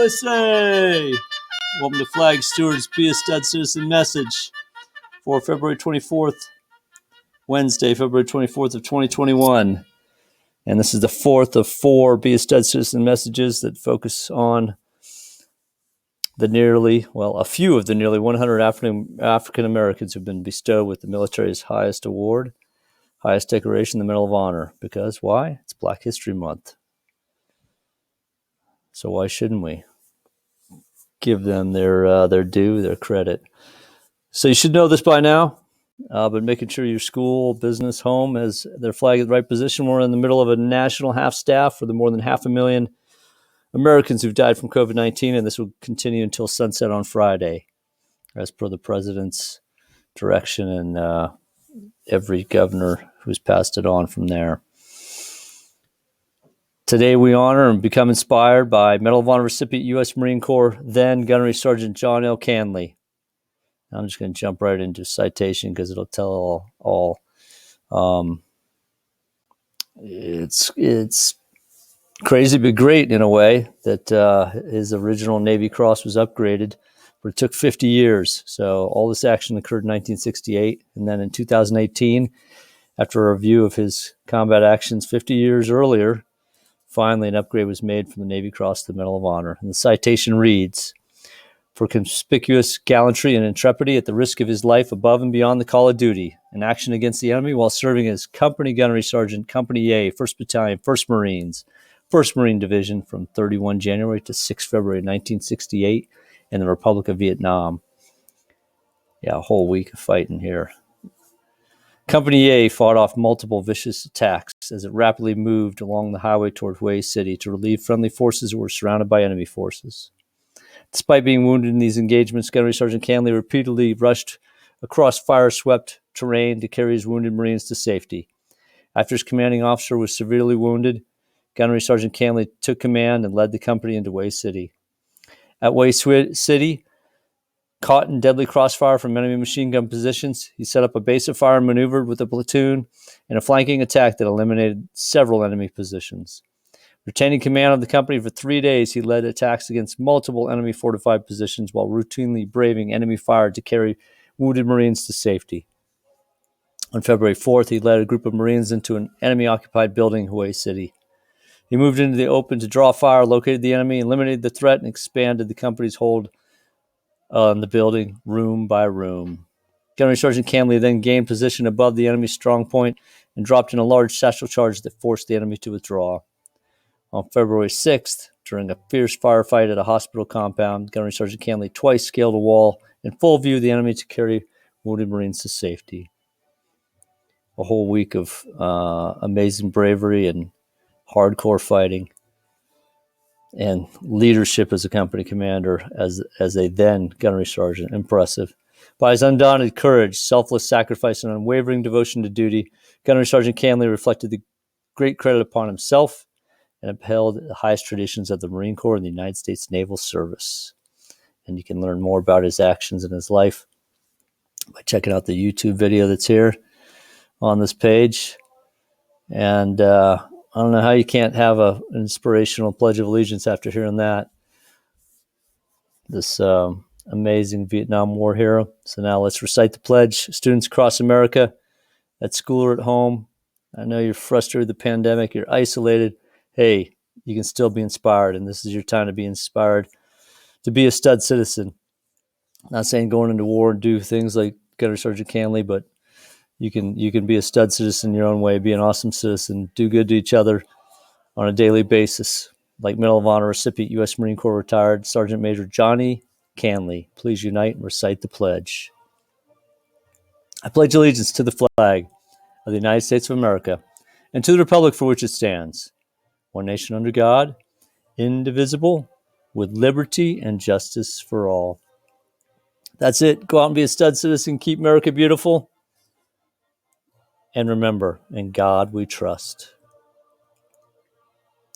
USA! Welcome to Flag Steward's Be a Stud Citizen message for February 24th, Wednesday, February 24th of 2021. And this is the fourth of four Be a Stud Citizen messages that focus on a few of the nearly 100 African Americans who've been bestowed with the military's highest award, highest decoration, the Medal of Honor. Because why? It's Black History Month. So why shouldn't we give them their due, their credit? So you should know this by now, but making sure your school, business, home has their flag at the right position. We're in the middle of a national half-staff for the more than 500,000 Americans who've died from COVID-19, and this will continue until sunset on Friday, as per the president's direction and every governor who's passed it on from there. Today we honor and become inspired by Medal of Honor recipient U.S. Marine Corps, then Gunnery Sergeant John L. Canley. I'm just going to jump right into citation because it'll tell all. It's crazy but great in a way that his original Navy Cross was upgraded, but it took 50 years. So all this action occurred in 1968, and then in 2018, after a review of his combat actions 50 years earlier, finally, an upgrade was made from the Navy Cross to the Medal of Honor. And the citation reads, "For conspicuous gallantry and intrepidity at the risk of his life above and beyond the call of duty, in action against the enemy while serving as Company Gunnery Sergeant, Company A, 1st Battalion, 1st Marines, 1st Marine Division from 31 January to 6 February 1968 in the Republic of Vietnam." Yeah, a whole week of fighting here. Company A fought off multiple vicious attacks as it rapidly moved along the highway toward Hue City to relieve friendly forces who were surrounded by enemy forces. Despite being wounded in these engagements, Gunnery Sergeant Canley repeatedly rushed across fire-swept terrain to carry his wounded Marines to safety. After his commanding officer was severely wounded, Gunnery Sergeant Canley took command and led the company into Hue City. At Hue City, caught in deadly crossfire from enemy machine gun positions, he set up a base of fire and maneuvered with a platoon in a flanking attack that eliminated several enemy positions. Retaining command of the company for 3 days, he led attacks against multiple enemy fortified positions while routinely braving enemy fire to carry wounded Marines to safety. On February 4th, he led a group of Marines into an enemy-occupied building in Hue City. He moved into the open to draw fire, located the enemy, eliminated the threat, and expanded the company's hold on the building room by room. Gunnery Sergeant Canley then gained position above the enemy's strong point and dropped in a large satchel charge that forced the enemy to withdraw. On February 6th, during a fierce firefight at a hospital compound, Gunnery Sergeant Canley twice scaled a wall in full view of the enemy to carry wounded Marines to safety. A whole week of amazing bravery and hardcore fighting and leadership as a company commander, as a then gunnery sergeant. Impressive. By his undaunted courage, selfless sacrifice, and unwavering devotion to duty, Gunnery Sergeant Canley reflected the great credit upon himself and upheld the highest traditions of the Marine Corps and the United States Naval Service. And you can learn more about his actions and his life by checking out the YouTube video that's here on this page. And I don't know how you can't have an inspirational Pledge of Allegiance after hearing that. This amazing Vietnam War hero. So now let's recite the pledge. Students across America, at school or at home. I know you're frustrated with the pandemic. You're isolated. Hey, you can still be inspired, and this is your time to be inspired, to be a stud citizen. Not saying going into war and do things like Gunnery Sergeant Canley, but you can be a stud citizen in your own way, be an awesome citizen, do good to each other on a daily basis. Like Medal of Honor recipient U.S. Marine Corps retired Sergeant Major Johnny Canley. Please unite and recite the pledge. I pledge allegiance to the flag of the United States of America and to the republic for which it stands, one nation under God, indivisible, with liberty and justice for all. That's it. Go out and be a stud citizen. Keep America beautiful. And remember, in God we trust.